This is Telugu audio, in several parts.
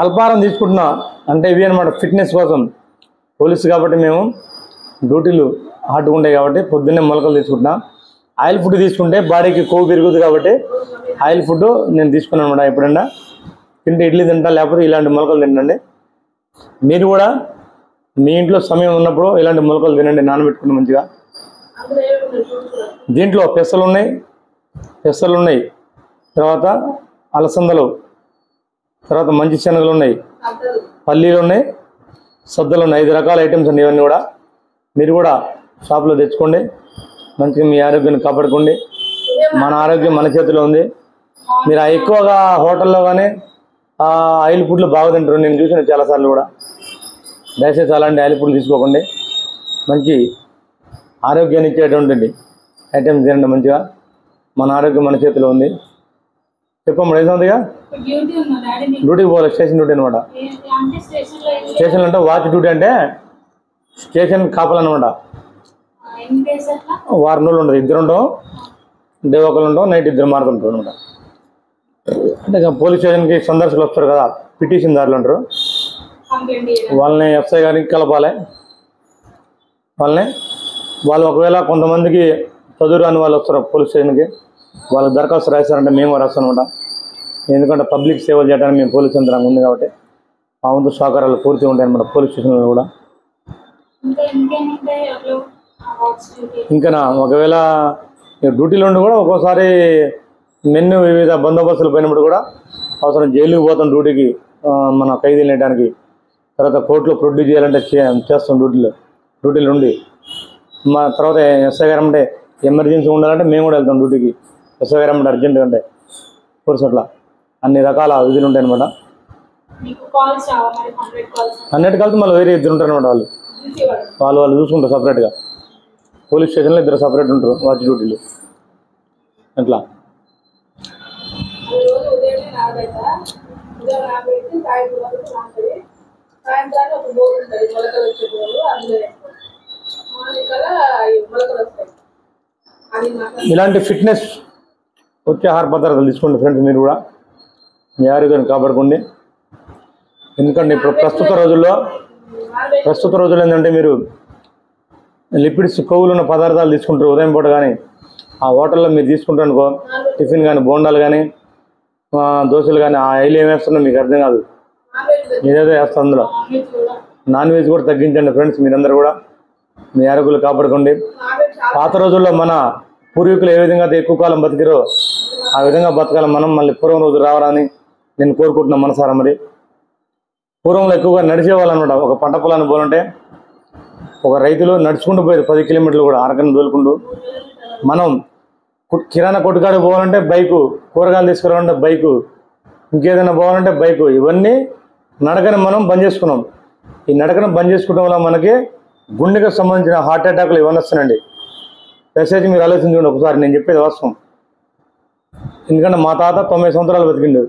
అల్పాహారం తీసుకుంటున్నా అంటే ఇవి అనమాట ఫిట్నెస్ కోసం. పోలీసు కాబట్టి మేము డ్యూటీలు హార్డ్గా ఉంటాయి కాబట్టి పొద్దున్నే మొలకలు తీసుకుంటున్నా. ఆయిల్ ఫుడ్ తీసుకుంటే బాడీకి కొవ్వు పెరుగుతుంది కాబట్టి ఆయిల్ ఫుడ్ నేను తీసుకున్నాను అనమాట. ఎప్పుడన్నా తింటే ఇడ్లీ తింటా, లేకపోతే ఇలాంటి మొలకలు తినండి. మీరు కూడా మీ ఇంట్లో సమయం ఉన్నప్పుడు ఇలాంటి మొలకలు తినండి, నానబెట్టుకుని మంచిగా. దీంట్లో పెసలు ఉన్నాయి, తర్వాత అలసందలు, తర్వాత మంచి శనగలు ఉన్నాయి, పల్లీలు ఉన్నాయి, సద్దలు ఉన్నాయి. 5 రకాల ఐటమ్స్ అండి ఇవన్నీ కూడా. మీరు కూడా షాప్లో తెచ్చుకోండి, మంచిగా మీ ఆరోగ్యాన్ని కాపాడుకోండి. మన ఆరోగ్యం మన చేతిలో ఉంది. మీరు ఎక్కువగా హోటల్లో కానీ ఆయిల్ ఫుడ్లు బాగా తింటారు, నేను చూసిన చాలాసార్లు కూడా. దయచేసి అలాంటి ఆయిల్ ఫుడ్లు తీసుకోకండి. మంచి ఆరోగ్యాన్ని ఇచ్చేటువంటి ఐటమ్స్ తినండి మంచిగా. మన ఆరోగ్యం మన చేతిలో ఉంది. చెప్పమ్మా, ఏదైనా డ్యూటీకి పోవాలి, స్టేషన్ డ్యూటీ అనమాట. స్టేషన్లో అంటే వాచ్ డ్యూటీ, అంటే స్టేషన్ కాపాలన్నమాట. వారం రోజులు ఉంటుంది, 2 ఉంటాం, డే ఒకరు ఉంటాం, నైట్ 2 మారుతుంటారు అనమాట. అంటే పోలీస్ స్టేషన్కి సందర్శకులు వస్తారు కదా, పిటిషన్ దారులు అంటారు, వాళ్ళని ఎఫ్ఐ గారికి కలపాలి. వాళ్ళు ఒకవేళ కొంతమందికి చదువు రాని వాళ్ళు వస్తారు పోలీస్ స్టేషన్కి, వాళ్ళకి దరఖాస్తు రాస్తారంటే మేము రాస్తాం అనమాట. ఎందుకంటే పబ్లిక్ సేవలు చేయడానికి మేము పోలీస్ యంత్రాంగం ఉంది కాబట్టి మా వంతు సహకారాలు పూర్తిగా ఉంటాయి అన్నమాట పోలీస్ స్టేషన్లో కూడా. ఇంకా ఒకవేళ డ్యూటీలో ఉండి కూడా ఒక్కోసారి మెన్ను వివిధ బందోబస్తులు పోయినప్పుడు కూడా అవసరం జైలుకి పోతాం డ్యూటీకి, మన ఖైదీలు వేయడానికి. తర్వాత కోర్టులో ప్రొడ్యూస్ చేయాలంటే చేస్తాం డ్యూటీలో ఉండి. మా తర్వాత ఎస్ఐ గారు అంటే ఎమర్జెన్సీ ఉండాలంటే మేము కూడా వెళ్తాం డ్యూటీకి. ఎస్ఐ గారు అంటే అర్జెంట్ అంటే కోర్సు, అట్లా అన్ని రకాల విధులు ఉంటాయి అనమాట. 100 కాల్స్ మళ్ళీ వేరే 2 ఉంటారు అనమాట. వాళ్ళు చూసుకుంటారు సపరేట్గా. పోలీస్ స్టేషన్లో 2 సపరేట్ ఉంటారు వాచ్ డ్యూటీలు. అట్లా ఇలాంటి ఫిట్నెస్ వచ్చే ఆహార పదార్థాలు తీసుకోండి ఫ్రెండ్స్. మీరు కూడా మీ ఆరోగ్యాన్ని కాపాడుకోండి. ఎందుకంటే ఇప్పుడు ప్రస్తుత రోజుల్లో ఏంటంటే మీరు లిపిడ్స్, కొవ్వులు ఉన్న పదార్థాలు తీసుకుంటారు ఉదయం పూట. కానీ ఆ హోటల్లో మీరు తీసుకుంటారు అనుకో, టిఫిన్ కానీ, బోండాలు కానీ, దోశలు కానీ, ఆ ఆయిల్ ఏం వేస్తున్నా మీకు అర్థం కాదు, ఏదేదో వేస్తారు అందులో. నాన్ వెజ్ కూడా తగ్గించండి ఫ్రెండ్స్. మీరందరూ కూడా మీ ఆరోగ్యాలు కాపాడుకోండి. పాత రోజుల్లో మన పూర్వీకులు ఏ విధంగా అయితే ఎక్కువ కాలం బతికిరో ఆ విధంగా బతకాలి మనం. మళ్ళీ పూర్వం రోజు రావాలని నేను కోరుకుంటున్నాను మనసారా. మరి పూర్వంలో ఎక్కువగా నడిచేవాళ్ళు అనమాట. ఒక పంట పొలాన్ని పోవాలంటే ఒక రైతులు నడుచుకుంటూ పోయేది 10 కిలోమీటర్లు కూడా ఆరకని తోలుకుంటూ. మనం కిరాణా కొట్టుకాడికి పోవాలంటే బైకు, కూరగాయలు తీసుకురావాలంటే బైకు, ఇంకేదైనా పోవాలంటే బైకు. ఇవన్నీ నడకని మనం బంద్ చేసుకున్నాం. ఈ నడకను బంద్ చేసుకోవడం వల్ల మనకి గుండెకి సంబంధించిన హార్ట్ అటాక్లు ఇవన్నీ వస్తున్నాయండి. దయచేసి మీరు ఆలోచించుకోండి ఒకసారి, నేను చెప్పేది వాస్తవం. ఎందుకంటే మా తాత 90 సంవత్సరాలు బతికిండు.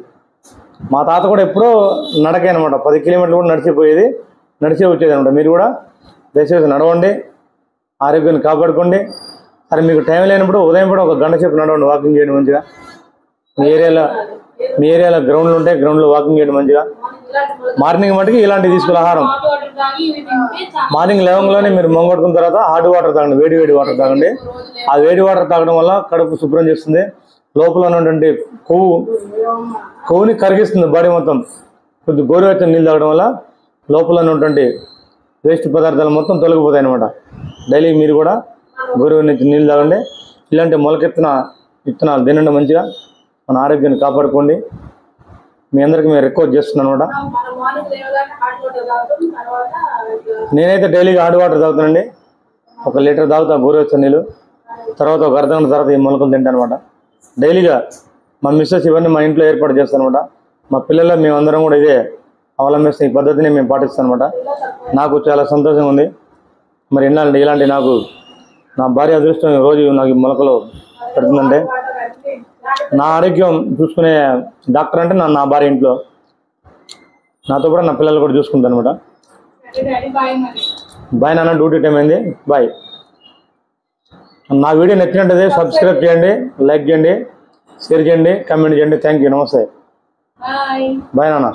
మా తాత కూడా ఎప్పుడో నడకే అనమాట, 10 కిలోమీటర్లు కూడా నడిచే వచ్చేది అనమాట. మీరు కూడా దయచేసి నడవండి, ఆరోగ్యాన్ని కాపాడుకోండి. సరే మీకు టైం లేనప్పుడు ఉదయం కూడా 1 గంట సేపు నడవండి, వాకింగ్ చేయండి మంచిగా. మీ ఏరియాలో గ్రౌండ్లు ఉంటే గ్రౌండ్లో వాకింగ్ చేయండి మంచిగా. మార్నింగ్ మటుకు ఇలాంటివి తీసుకోవాలి ఆహారం. మార్నింగ్ లేవగానే మీరు మొంగొట్టుకున్న తర్వాత హాట్ వాటర్ తాగండి, వేడి వాటర్ తాగండి. ఆ వేడి వాటర్ తాగడం వల్ల కడుపు శుభ్రం చేస్తుంది. లోపల ఉన్నటువంటి కొవ్వుని కరిగిస్తుంది బాడీ మొత్తం. కొద్దిగా గోరువెచ్చని నీళ్ళు తాగడం వల్ల లోపల ఉన్నటువంటి వేస్ట్ పదార్థాలు మొత్తం తొలగిపోతాయి అన్నమాట. డైలీ మీరు కూడా గోరువెచ్చని నీళ్ళు తాగండి. ఇలాంటి మొలకెత్తిన విత్తనాలు తినండి మంచిగా. మన ఆరోగ్యాన్ని కాపాడుకోండి. మీ అందరికీ మేము రిక్వెస్ట్ చేస్తున్నాను అనమాట. నేనైతే డైలీగా హాట్ వాటర్ తాగుతానండి. 1 లీటర్ తాగుతా గోరువెచ్చని నీళ్ళు. తర్వాత 1 అర్ధగంట తర్వాత ఈ మొలకలు తింటాను అనమాట. డైలీగా మా మిస్సెస్ ఇవన్నీ మా ఇంట్లో ఏర్పాటు చేస్తాను అనమాట. మా పిల్లలు మేమందరం కూడా ఇదే అవలంబిస్తాం, ఈ పద్ధతిని మేము పాటిస్తాం అనమాట. నాకు చాలా సంతోషంగా ఉంది. మరి ఇలాంటి నాకు నా భార్య అదృష్టం రోజు నాకు మొలకలు పెడుతుందంటే. నా ఆరోగ్యం చూసుకునే డాక్టర్ అంటే నా భార్య ఇంట్లో, నాతో కూడా నా పిల్లలు కూడా చూసుకుంటాను అనమాట. బాయ్ నాన్న, డ్యూటీ టైం అయింది, బాయ్. నా వీడియో నచ్చినట్టయితే సబ్స్క్రైబ్ చేయండి, లైక్ చేయండి, షేర్ చేయండి, కామెంట్ చేయండి. థ్యాంక్ యూ, నమస్తే. బాయ్. బాయ్ నాన్న.